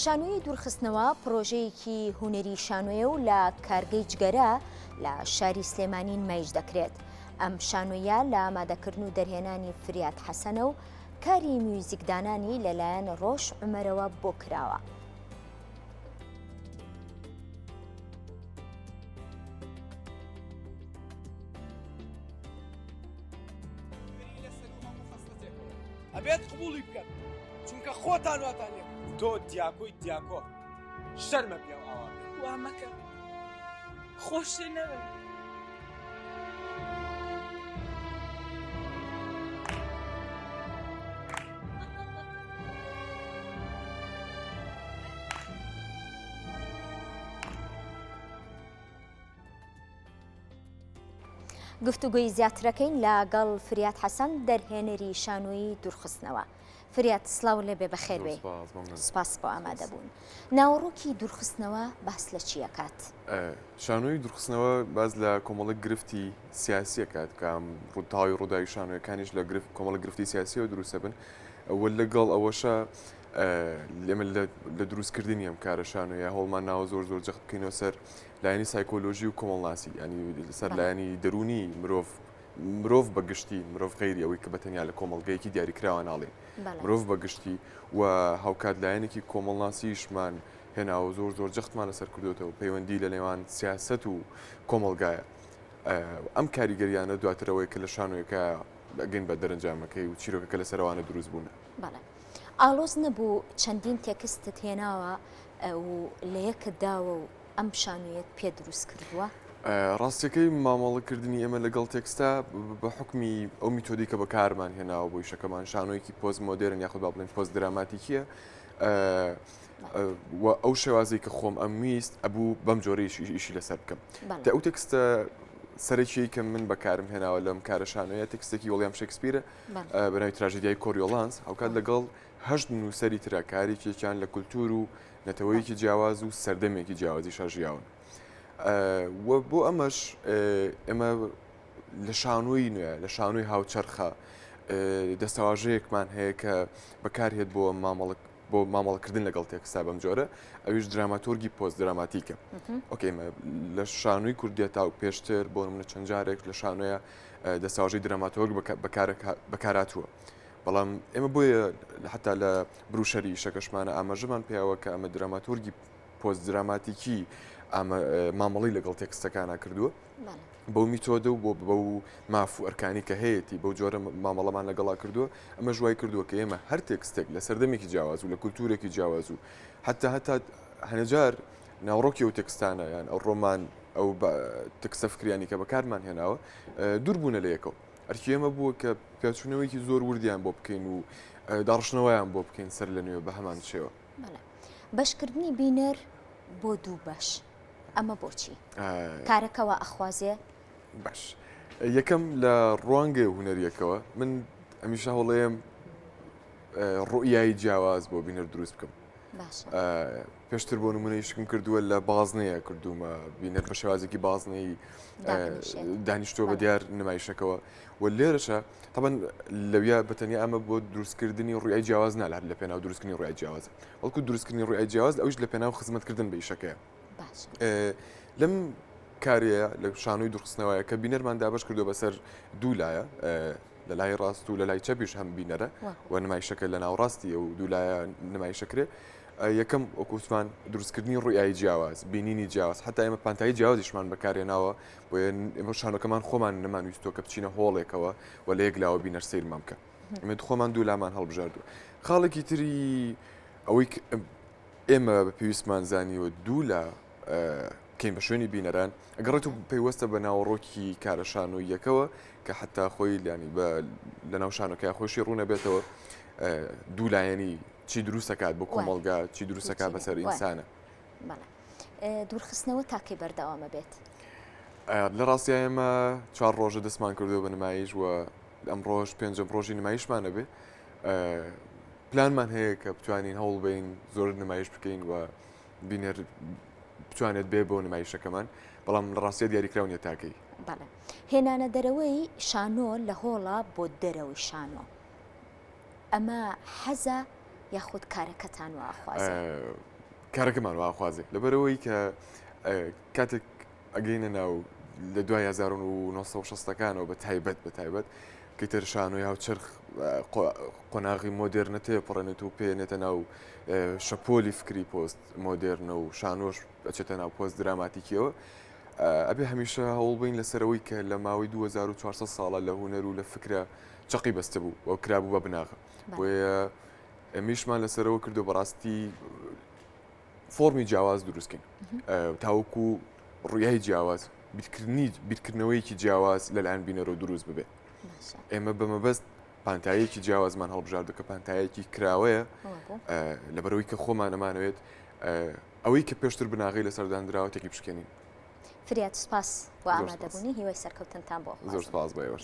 شانۆیی دوورخستنەوە پرۆژەیەکی هونەری شانۆیە و لە کارگەی جگەرە لە شاری سلێمانی نمایش دەکرێت. ئەم شانۆیە لە ئامادەکردن و دەرهێنانی فریات حەسەنە و کاری میوزیکدانانی لەلایەن ڕۆژ عومەرەوە بۆ کراوە. ئەبێت قبوڵی بکەن چونکە خۆتان واتانێ تۆ دیاکۆی دیاکۆ شەرمە پێ ئاوا وا مەکە خۆشی نەوێ گفتوگۆی زیاترەکەین لەگەڵ فریات حەسەن دەرهێنەری شانۆیی دوورخستنەوە. فریات سلااو لێبێ بەخێر بێ. سپاس بۆ ئامادەبوون. ناوەڕۆکی دوورخستنەوە باس لە چی ئەکات؟ شانۆی دوورخستنەوە باز لە کۆمەڵە گرفتی سیاسی ئەکات کام ڕووتاوی ڕووداوی شانۆیەکانیش لە کۆمەڵە گرفتی سیاسیەوە دروستە بن ئەوە لەگەڵ ئەوەشە لێمە لە دروستکردنی ئەم کارە شانۆیە هەوڵمان ناوە زۆر جەخت بکەینەوە سەر لایەنی سایکۆلۆژی و کۆمەڵناسی ینی سەر لایەنی دەرونی مرۆڤ بەگشتی مرۆڤ غەیری ئەوەی کە بەتەنیا لە کۆمەڵگەیەکی دیاریکراوە ناڵێن مرۆڤ بەگشتی و هاوکات لایەنێکی کۆمەڵناسیشمان هێناوە زۆر جەختمان لەسەر کردوێتەوە پەیوەندی لە نێوان سیاست و کۆمەڵگایە ئەم کاریگەریانە دواترەوەی کە لە شانۆیەکە ئەگەین بە دەرەنجامەکەی و چیرۆکەکە لە سەروانە دروست بوون. ئالۆز نەبوو چەندین تێکستت هێناوە و لە یەکت داوە و ئەم شانۆیەت پێ دروست کردووە؟ ڕاستیەکەی مامەڵەکردنی ئێمە لەگەڵ تێکستا بە حکمی ئەو میتۆدی کە بەکارمان هێناوە بۆی شەکەمان شانۆیەکی پۆست مۆدێرن یاخود با بڵێن پۆست دراماتیکیە ئەو شێوازی کە خۆم ئەم ویست ئەبوو بەم جۆرەیەشی ئیشی لەسەر بکەم تا ئەو تێکستە سەرەکی کە من بەکارم هێناوە لەم کارە شانۆیە تێکستێکی وڵیام شێکسپیرە بەناوی تراژدیای کۆریۆلانس هاوکات لەگەڵ هەشت نووسەری تراکاریکێکیان لە کولتور و نەتەوەیەکی جیاواز و سەردەمێکی جیاوازی شاژیاون بۆ ئەمەش ئێمە لە شانۆی نوێ لە شانۆی هاوچەرخە دەستەواژەیەکمان هەیە کە بەکارهێت بۆ مامەڵەکردن لەگەڵ تێکستا بەم جۆرە ئەویش دراماتۆرگی پۆست دراماتیکە ئۆکێمە لە شانۆی کوردیە تا و پێشتر بۆ منە چەند جارێک لە شانۆیە دەستەواژەی دراماتۆرگ بەکاراتووە بەڵام ئێمە بۆیە حتا لە بروشەری شەکەشمانە ئاماژەمان پیاوە کە ئەمە دراماتۆرگی پۆست دراماتیکی مامەڵی لەگەڵ تێکستەکانە کردووە بەو میتۆدە و بەو ماف و ئەرکانی کە هەیەی بەو جۆرە مامەڵەمان لەگەڵا کردووە ئەمە ژوای کردووە کە ئێمە هەر تێکستێک لە سەردەمێکی جیاواز و لە کولتورێکی جیاواز و هەتا هەنەجار ناوڕۆکی ئەو تێکستانە یان ئەو ڕۆمان ئەو تەکسە فکریانی کە بەکارمان هێناوە دووربوونە لە یەکەوە ئەرکی ئێمە بووە کە پێچوونەوەیکی زۆر وردیان بۆ بکەین و داڕشنەوەیان بۆ بکەین سەر لە نوێ بە هەمان شێوە بەشکردنی بینەر بۆ دوو بەش ئەمە بۆچی کارەکەەوە ئەخوازێ باش یەکەم لە ڕوانگە هوەریەکەوە من ئەمیشە هەوڵەیەم ڕوئیایی جیاواز بۆ بینەر دروست بکەم پێشتر بۆ نمونەیشکم کردووە لە بازنەیە کردومە بینەر بە شێوازێکی بازنەی دانیشتۆ بە دیار نمایشەکەەوە و لێرەشە تابەن لەویا بەتەنیا ئەمە بۆ دروستکردنی ڕوئای جیاواز نالات لە پێناو دروستکردنی ڕوئای جیاوازە وەڵکو دروستکردنی ڕوئای جیاواز ئەوش لە پێناو خزمەتکردن بە ئیشەکەیە لەم کارەیە لە شانۆی دوورخستنەوەیە کە بینەرمان دابش کردو بەسەر دوو لایە لە لای ڕاست و لە لای چەپیش هەم بینەرە و نمایشەکە لە ناوڕاستی و دوولایە نمایشەکرێ یەکەم ئۆکوسمان دروستکردنی ڕوئای جیاواز بینینی جیاواز حتا ئێمە پانتایی جیاوازیشمان بەکارێناوە بۆ ئێمە شانۆکەمان خۆمان نەمانویستۆ کە بچینە هۆڵێکەوە و لە یەک لاوە بینەر سیرمان بکە ئێمە خۆمان دوولامان هەڵبژاردووە خاڵێکی تری ئەوەی ئێمە بە پێویستمان زانیوە دوولا کەین بە شوێنی بینەران ئەگەڕێت و پەیوەستە بە ناوەڕۆکی کارە شانۆیەکەوە کە حتا خۆی لانی لە ناو شانۆکە خۆشی ڕوونە بێتەوە دوولایەنی چی دروستەکات بۆ کۆمەڵگا چی دروستەکات بەسەر ئینسانە دوورخستنەوە تاکەی بەردەوامە بێت لە ڕاستی ئێمە 4 ڕۆژە دەستمان کردو بە نمایش و ئەم ڕۆژ 5 ڕۆژی نمایشمانە بێ پلانمان هەیە کە بتوانین هەوڵ بین زۆر نمایش بکەین و بینەر بتوانێت بێ بۆ نمایشەکەمان بەڵام لە ڕاستیە دیاریکراونیە تاکەی هێنانە دەرەوەی شانۆ لە هۆڵە بۆ دەرەوەی شانۆ ئەمە حەزە یاخود کارەکەتان واخوازێ کارەکەمان واخوازێ لەبەرەوەی کە کاتێک ئەگەینە ناو لە دوای 1960ەکانەوە بە تایبەت کەتر شانۆی هاو چرخ قۆناغی مۆدررنە تێپڕێنێت و پێێنێتە ناو شەپۆلی فکری پۆست مۆدررنە و شانۆش ئەچێتە ناو پۆست دراماتیکیەوە ئەبێ هەمیشە هەوڵ بین لەسەرەوەی کە لە ماوەی 2400 ساڵە لە هوەر و لە فکرە چقی بەستە بوو ئەو کرابوو بە بناغە بۆیە ئەمیشمان لەسەرەوە کردو بەڕاستی فۆرمی جیاواز دروستکەین تاوەکو ڕویای جیاواز بیرکردنەوەیکی جیاواز لەلایەن بینەرەوە دروست ببێ ئێمە بەمەبەست پانتایەکی جیاوازمان هەڵبژاردو کە پانتایەکی کراوەیە لەبەرەوەی کە خۆمان ئەمانەوێت ئەوەی کە پێشتر بناغی لەسەردانراوە تێکی بشکێنین فرات سپاس بۆ ئامادەبوونی هیوای سەرکەوتنتان بۆ زۆر سپاس بە ئێوە